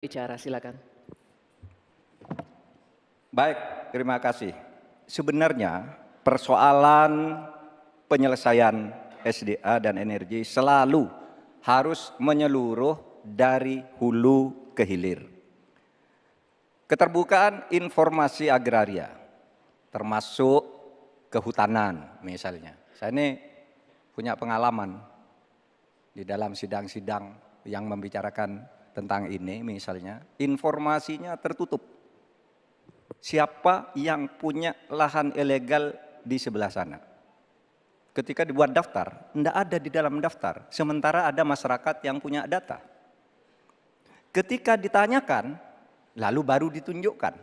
Bicara, silakan. Baik, terima kasih. Sebenarnya persoalan penyelesaian SDA dan energi selalu harus menyeluruh dari hulu ke hilir. Keterbukaan informasi agraria, termasuk kehutanan misalnya. Saya ini punya pengalaman di dalam sidang-sidang yang membicarakan tentang ini misalnya, informasinya tertutup. Siapa yang punya lahan ilegal di sebelah sana? Ketika dibuat daftar, tidak ada di dalam daftar. Sementara ada masyarakat yang punya data. Ketika ditanyakan, lalu baru ditunjukkan.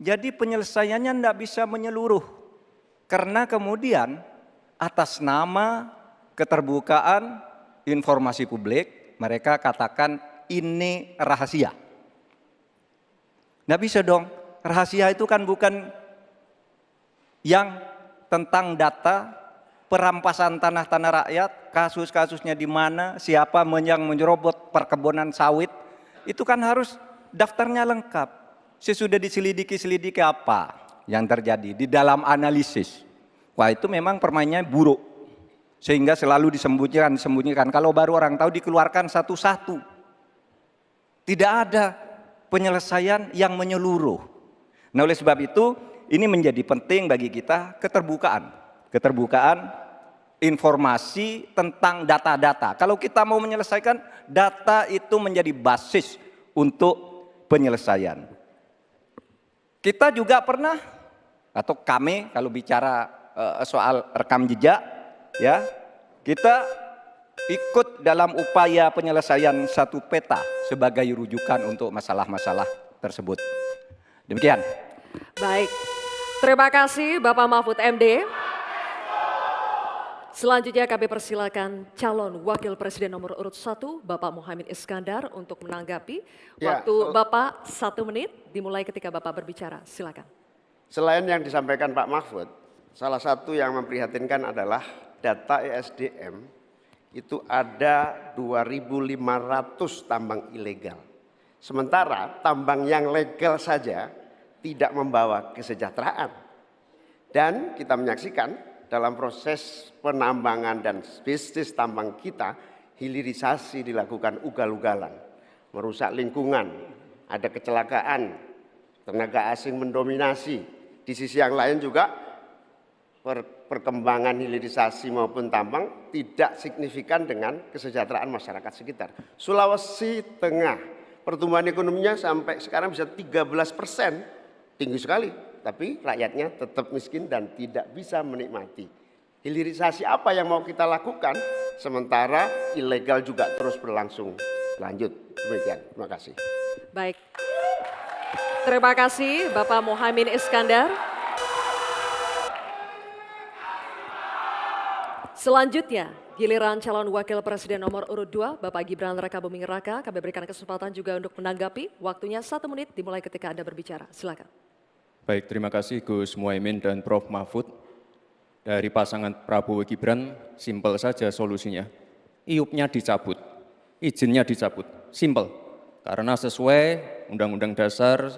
Jadi penyelesaiannya tidak bisa menyeluruh. Karena kemudian atas nama keterbukaan informasi publik, mereka katakan ini rahasia. Nggak bisa dong, rahasia itu kan bukan yang tentang data, perampasan tanah-tanah rakyat, kasus-kasusnya di mana, siapa yang menyerobot perkebunan sawit, itu kan harus daftarnya lengkap. Sesudah diselidiki apa yang terjadi di dalam analisis. Wah, itu memang permainnya buruk. Sehingga selalu disembunyikan. Kalau baru orang tahu dikeluarkan satu-satu. Tidak ada penyelesaian yang menyeluruh. Nah, oleh sebab itu ini menjadi penting bagi kita keterbukaan informasi tentang data-data. Kalau kita mau menyelesaikan, data itu menjadi basis untuk penyelesaian. Kita juga pernah, atau kami kalau bicara soal rekam jejak, ya, kita ikut dalam upaya penyelesaian satu peta sebagai rujukan untuk masalah-masalah tersebut. Demikian. Baik, terima kasih Bapak Mahfud MD. Selanjutnya kami persilakan calon Wakil Presiden nomor urut 1 Bapak Muhaimin Iskandar untuk menanggapi. Waktu Bapak 1 menit dimulai ketika Bapak berbicara, silakan. Selain yang disampaikan Pak Mahfud, salah satu yang memprihatinkan adalah data ESDM itu ada 2.500 tambang ilegal. Sementara tambang yang legal saja tidak membawa kesejahteraan. Dan kita menyaksikan dalam proses penambangan dan bisnis tambang kita, hilirisasi dilakukan ugal-ugalan, merusak lingkungan, ada kecelakaan, tenaga asing mendominasi. Di sisi yang lain juga perkembangan hilirisasi maupun tambang tidak signifikan dengan kesejahteraan masyarakat sekitar. Sulawesi Tengah, pertumbuhan ekonominya sampai sekarang bisa 13%, tinggi sekali. Tapi rakyatnya tetap miskin dan tidak bisa menikmati. Hilirisasi apa yang mau kita lakukan, sementara ilegal juga terus berlangsung. Lanjut, demikian. Terima kasih. Baik, terima kasih Bapak Muhaimin Iskandar. Selanjutnya, giliran calon Wakil Presiden nomor urut 2, Bapak Gibran Rakabuming Raka. Kami berikan kesempatan juga untuk menanggapi. Waktunya 1 menit dimulai ketika Anda berbicara. Silakan. Baik, terima kasih Gus Muhaimin dan Prof. Mahfud. Dari pasangan Prabowo Gibran, simpel saja solusinya. IUP-nya dicabut, izinnya dicabut, simpel. Karena sesuai Undang-Undang Dasar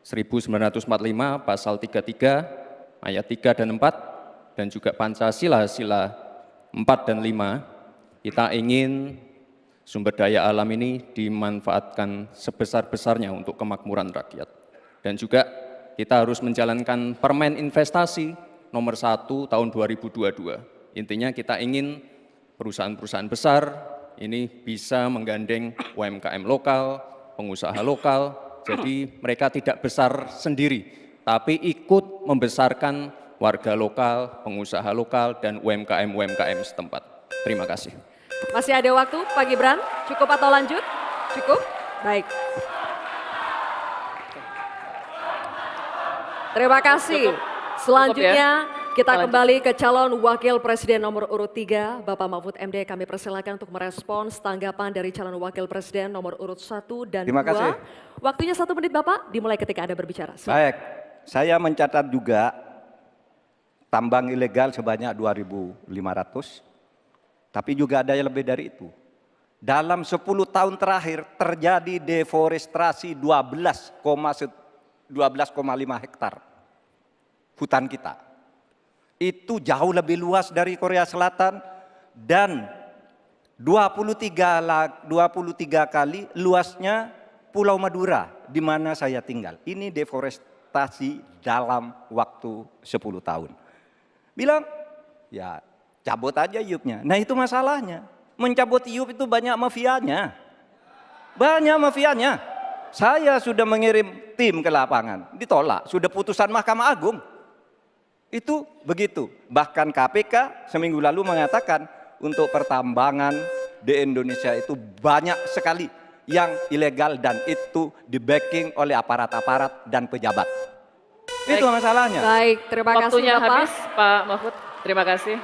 1945, Pasal 33, Ayat 3 dan 4, dan juga Pancasila, Sila 4 dan 5, kita ingin sumber daya alam ini dimanfaatkan sebesar-besarnya untuk kemakmuran rakyat. Dan juga kita harus menjalankan Permen Investasi nomor 1 tahun 2022. Intinya kita ingin perusahaan-perusahaan besar ini bisa menggandeng UMKM lokal, pengusaha lokal, jadi mereka tidak besar sendiri, tapi ikut membesarkan warga lokal, pengusaha lokal, dan UMKM setempat. Terima kasih. Masih ada waktu Pak Gibran, cukup atau lanjut? Cukup? Baik. Terima kasih. Selanjutnya kita kembali ke calon Wakil Presiden nomor urut 3, Bapak Mahfud MD. Kami persilakan untuk merespons tanggapan dari calon Wakil Presiden nomor urut 1 dan 2. Terima kasih. Waktunya 1 menit Bapak, dimulai ketika Anda berbicara. Silakan. Baik, saya mencatat juga tambang ilegal sebanyak 2.500, tapi juga ada yang lebih dari itu. dalam 10 tahun terakhir terjadi deforestasi 12,5 hektar hutan kita. Itu jauh lebih luas dari Korea Selatan dan 23 kali luasnya Pulau Madura di mana saya tinggal. Ini deforestasi dalam waktu 10 tahun. Bilang, ya cabut aja IUP-nya. Nah itu masalahnya. Mencabut IUP itu banyak mafianya. Banyak mafianya. Saya sudah mengirim tim ke lapangan, ditolak. Sudah putusan Mahkamah Agung. Itu begitu. Bahkan KPK seminggu lalu mengatakan untuk pertambangan di Indonesia itu banyak sekali yang ilegal dan itu di-backing oleh aparat-aparat dan pejabat. Itu masalahnya. Baik, terima kasih Waktunya Bapak. habis, Pak Mahfud. Terima kasih.